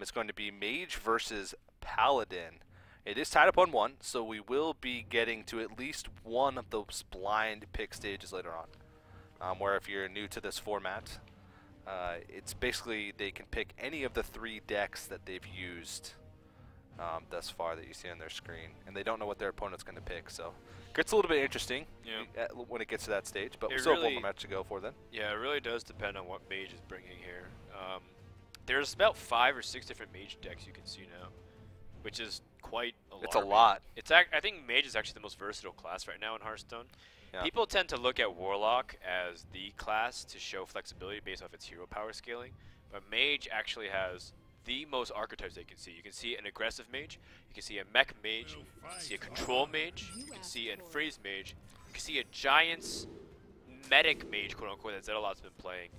It's going to be Mage versus Paladin. It is tied up 1-1, so we will be getting to at least one of those blind pick stages later on. Where if you're new to this format, it's basically they can pick any of the 3 decks that they've used thus far that you see on their screen, and they don't know what their opponent's going to pick. So it gets a little bit interesting when it gets to that stage, but we still have one more match to go for then. Yeah, it really does depend on what Mage is bringing here. There's about 5 or 6 different Mage decks you can see now, which is quite a lot. It's a lot. I think Mage is actually the most versatile class right now in Hearthstone. Yeah. People tend to look at Warlock as the class to show flexibility based off its hero power scaling, but Mage actually has the most archetypes they can see. You can see an aggressive Mage, you can see a mech Mage, you can see a control Mage, you can see a freeze Mage, you can see a Giants medic Mage, quote unquote, that Zedalot's been playing.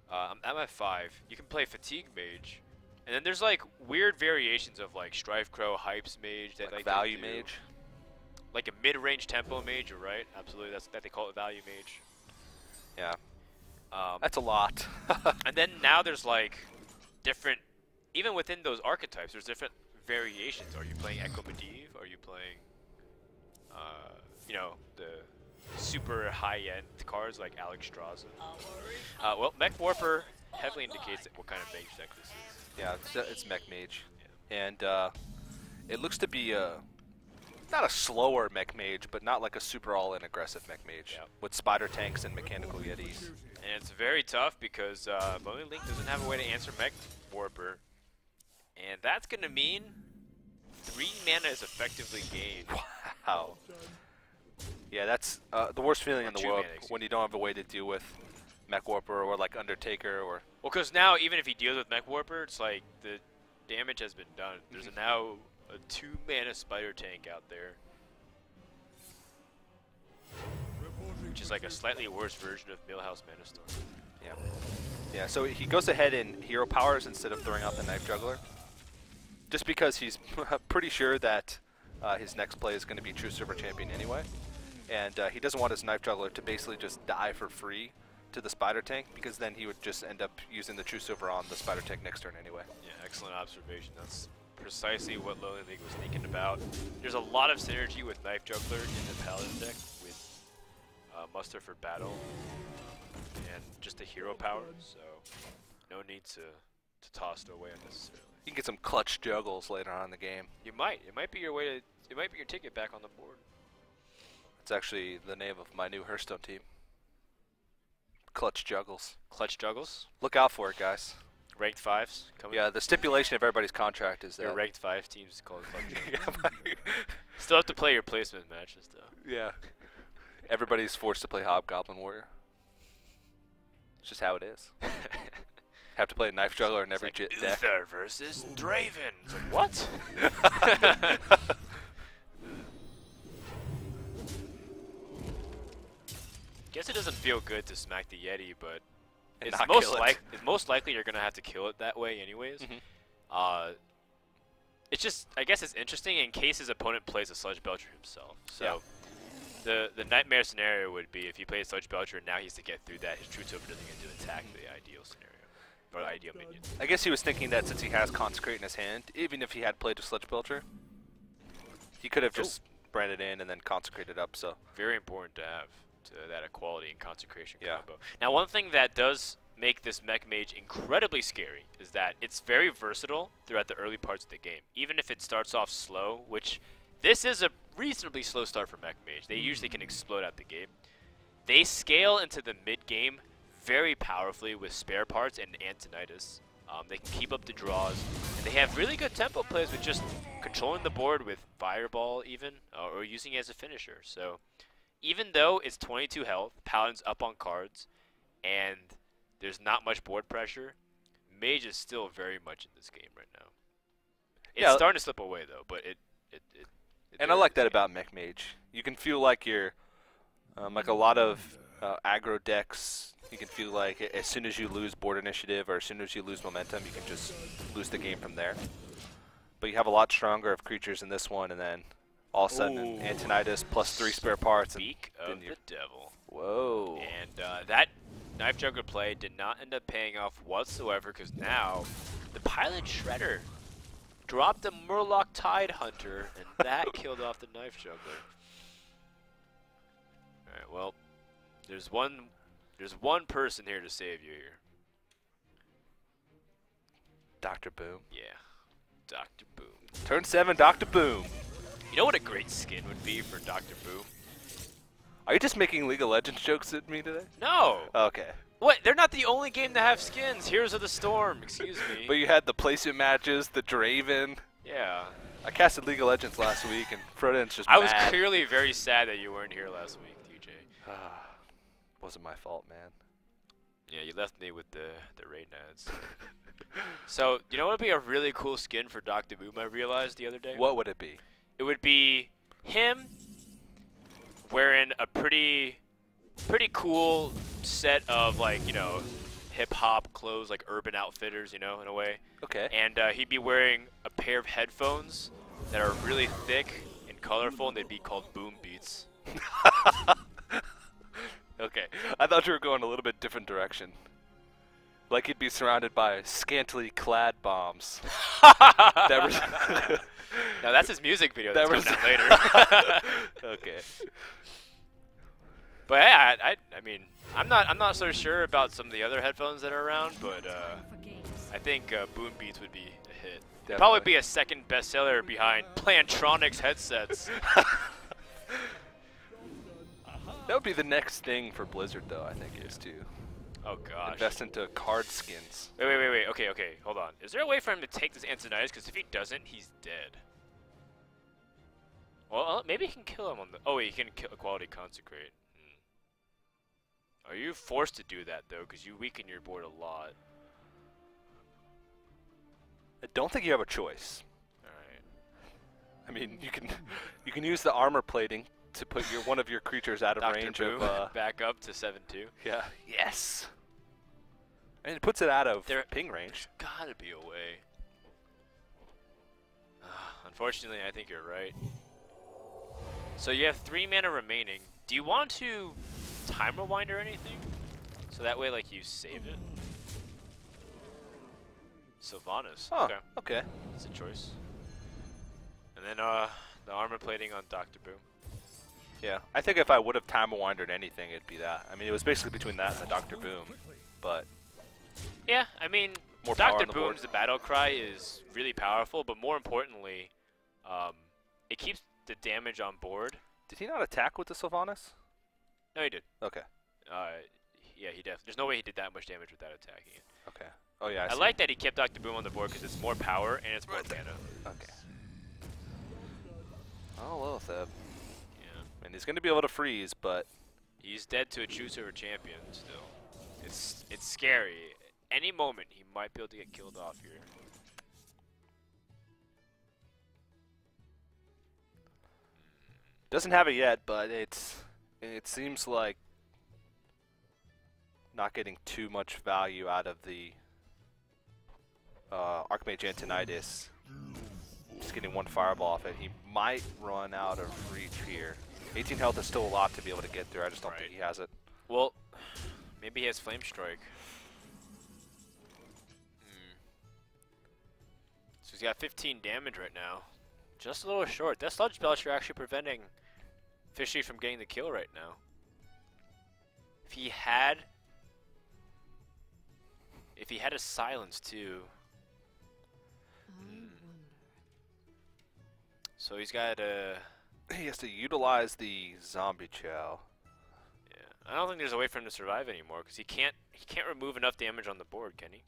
I'm at 5. You can play Fatigue Mage, and then there's like weird variations of like Strife Crow, Hypes Mage, that like Value Mage, like a mid-range tempo Mage. You're right, absolutely. That's that they call it Value Mage. Yeah, that's a lot. And then now there's like different, even within those archetypes, there's different variations. Are you playing Echo Medivh? Are you playing, you know, the super high-end cards like Alex Straza? Well, Mech Warper heavily indicates what kind of Mage deck this is. Yeah, it's Mech Mage. Yeah. And it looks to be not a slower Mech Mage, but not like a super all-in aggressive Mech Mage with spider tanks and mechanical Yetis. And it's very tough because LonelyLink doesn't have a way to answer Mech Warper, and that's going to mean 3 mana is effectively gained. Wow. Yeah, that's the worst feeling in the world when you don't have a way to deal with Mech Warper or like Undertaker or... Well, because now even if he deals with Mech Warper, it's like the damage has been done. There's now a 2 mana spider tank out there, which is like a slightly worse version of Millhouse Manastorm. Yeah. Yeah, so he goes ahead in hero powers instead of throwing out the Knife Juggler, just because he's pretty sure that his next play is going to be True Silver Champion anyway. And he doesn't want his Knife Juggler to basically just die for free to the Spider Tank, because then he would just end up using the True Silver on the Spider Tank next turn anyway. Yeah, excellent observation. That's precisely what LonelyLink was thinking about. There's a lot of synergy with Knife Juggler in the Paladin deck with Muster for Battle and just the hero power, so no need to toss it away unnecessarily. You can get some clutch juggles later on in the game. You might. It might be your way to. It might be your ticket back on the board. It's actually the name of my new Hearthstone team. Clutch Juggles. Clutch Juggles? Look out for it, guys. Ranked 5s coming. Yeah, the stipulation of everybody's contract is that. Your ranked 5 teams called Clutch Juggles. Still have to play your placement matches, though. Yeah. Everybody's forced to play Hobgoblin Warrior. It's just how it is. Have to play a Knife Juggler in every deck. Uther versus Draven. It's like, what? Guess it doesn't feel good to smack the Yeti, but it's most likely you're gonna have to kill it that way anyways. It's just, I guess it's interesting in case his opponent plays a Sludge Belcher himself. So the nightmare scenario would be if he plays Sludge Belcher and now he has to get through that, his True Silver doesn't get to attack the ideal scenario. Or the ideal minion. I guess he was thinking that since he has Consecrate in his hand, even if he had played a Sludge Belcher, he could have just branded in and then consecrated up. So very important to have that equality and consecration combo. Now, one thing that does make this Mech Mage incredibly scary is that it's very versatile throughout the early parts of the game. Even if it starts off slow, which this is a reasonably slow start for Mech Mage. They usually can explode out the game. They scale into the mid-game very powerfully with spare parts and Antonidas. They can keep up the draws, and they have really good tempo plays with just controlling the board with Fireball even, or using it as a finisher. So even though it's 22 health, Paladin's up on cards, and there's not much board pressure, Mage is still very much in this game right now. It's starting to slip away though, but it and I like that about Mech Mage. You can feel like you're like a lot of aggro decks. You can feel like as soon as you lose board initiative or as soon as you lose momentum, you can just lose the game from there. But you have a lot stronger of creatures in this one, and then all of a sudden Antonidas plus 3 spare parts. Speak of the devil. Whoa. And that Knife Juggler play did not end up paying off whatsoever, because now the Pilot Shredder dropped a Murloc Tide Hunter, and that killed off the Knife Juggler. Alright, well, there's one person here to save you here. Dr. Boom. Yeah, Dr. Boom. Turn 7, Dr. Boom. You know what a great skin would be for Dr. Boom? Are you just making League of Legends jokes at me today? No! Okay. What? They're not the only game to have skins. Heroes of the Storm, excuse me. But you had the placement matches, the Draven. Yeah. I casted League of Legends last week, and Froden's just I was mad. clearly very sad that you weren't here last week, TJ. Wasn't my fault, man. Yeah, you left me with the raid ads. So, you know what would be a really cool skin for Dr. Boom, I realized the other day? What would it be? It would be him wearing a pretty cool set of, like, you know, hip-hop clothes, like Urban Outfitters, you know, in a way. Okay. And he'd be wearing a pair of headphones that are really thick and colorful, and they'd be called Boom Beats. Okay. I thought you were going a little bit different direction. Like he'd be surrounded by scantily clad bombs. No, that's his music video that's coming out later. Okay. But yeah, I mean, I'm not so sure about some of the other headphones that are around, but I think Boom Beats would be a hit. It'd probably be a second bestseller behind Plantronics headsets. That would be the next thing for Blizzard, though, I think, is to Oh gosh. invest into card skins. Wait. Okay, hold on. Is there a way for him to take this Antonitis? Because if he doesn't, he's dead. Well, maybe he can kill him on the... Oh, wait, he can kill Quality Consecrate. Are you forced to do that, though? Because you weaken your board a lot. I don't think you have a choice. Alright. I mean, you can use the armor plating to put one of your creatures out of Dr. range Boom, of... back up to 7-2. Yeah. Yes! And it puts it out of There ping range. Gotta be a way. Unfortunately, I think you're right. So you have 3 mana remaining. Do you want to time rewind or anything? So that way, like, you save it? Sylvanas. Oh, Okay. okay. That's a choice. And then the armor plating on Dr. Boom. Yeah, I think if I would have time rewinded anything, it'd be that. I mean, it was basically between that and the Dr. Boom, but... Yeah, I mean, More power Dr. on the board. Boom's battle cry is really powerful, but more importantly, it keeps the damage on board. Did he not attack with the Sylvanas? No, he did. Okay. Yeah, he definitely. There's no way he did that much damage without attacking it. Okay. Oh, yeah, I see. like that he kept Dr. Boom on the board because it's more power and it's more mana. Okay. Oh, Lilitheb. Yeah. And he's going to be able to freeze, but... He's dead to a Choose-Over champion still. It's scary. Any moment, he might be able to get killed off here. Doesn't have it yet, but it seems like not getting too much value out of the Archmage Antonitis. Just getting one fireball off it. He might run out of reach here. 18 health is still a lot to be able to get through. I just don't think he has it. Well, maybe he has Flame Strike. So he's got 15 damage right now. Just a little short. That Sludge Belcher actually preventing Fishyy from getting the kill right now. If he had a silence too. So he's got He has to utilize the Zombie Chow. yeah. I don't think there's a way for him to survive anymore because he can't remove enough damage on the board, can he?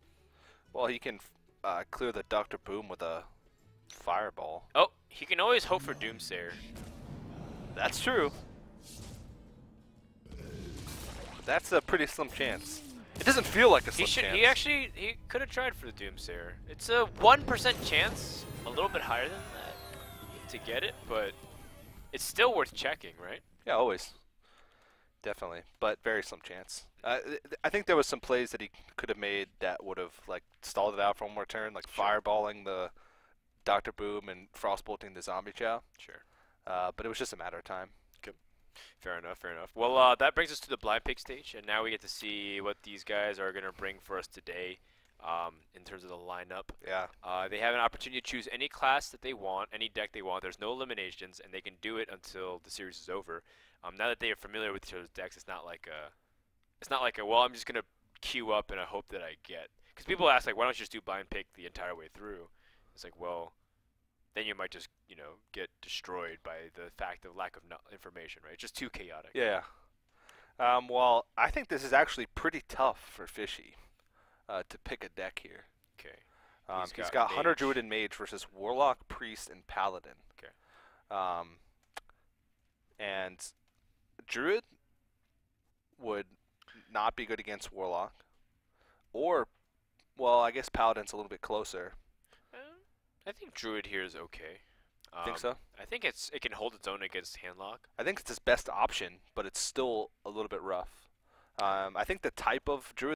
Well, he can clear the Dr. Boom with a fireball. Oh, he can always hope for Doomsayer. That's true. That's a pretty slim chance. It doesn't feel like a slim chance. He could have tried for the Doomsayer. It's a 1% chance, a little bit higher than that, to get it, but it's still worth checking, right? Yeah, always. Definitely, but very slim chance. I think there was some plays that he could have made that would have like stalled it out for one more turn, like fireballing the Dr. Boom and frostbolting the Zombie Chow. Sure. But it was just a matter of time. Good. Fair enough, fair enough. Well, that brings us to the blind pick stage, and now we get to see what these guys are going to bring for us today. in terms of the lineup. Yeah. They have an opportunity to choose any class that they want, any deck they want. There's no eliminations, and they can do it until the series is over. Now that they are familiar with each other's decks, it's not like a well, I'm just gonna queue up and I hope that I get. Because people ask like, why don't you just do blind pick the entire way through? It's like, well, then you might just get destroyed by the fact of lack of information, right? It's just too chaotic. Yeah. Well, I think this is actually pretty tough for Fishyy to pick a deck here. Okay. He's got Hunter, Druid, and Mage versus Warlock, Priest, and Paladin. Okay. And Druid would not be good against Warlock. Or, well, I guess Paladin's a little bit closer. I think Druid here is okay. Think so? I think it can hold its own against Handlock. I think it's his best option, but it's still a little bit rough. I think the type of Druid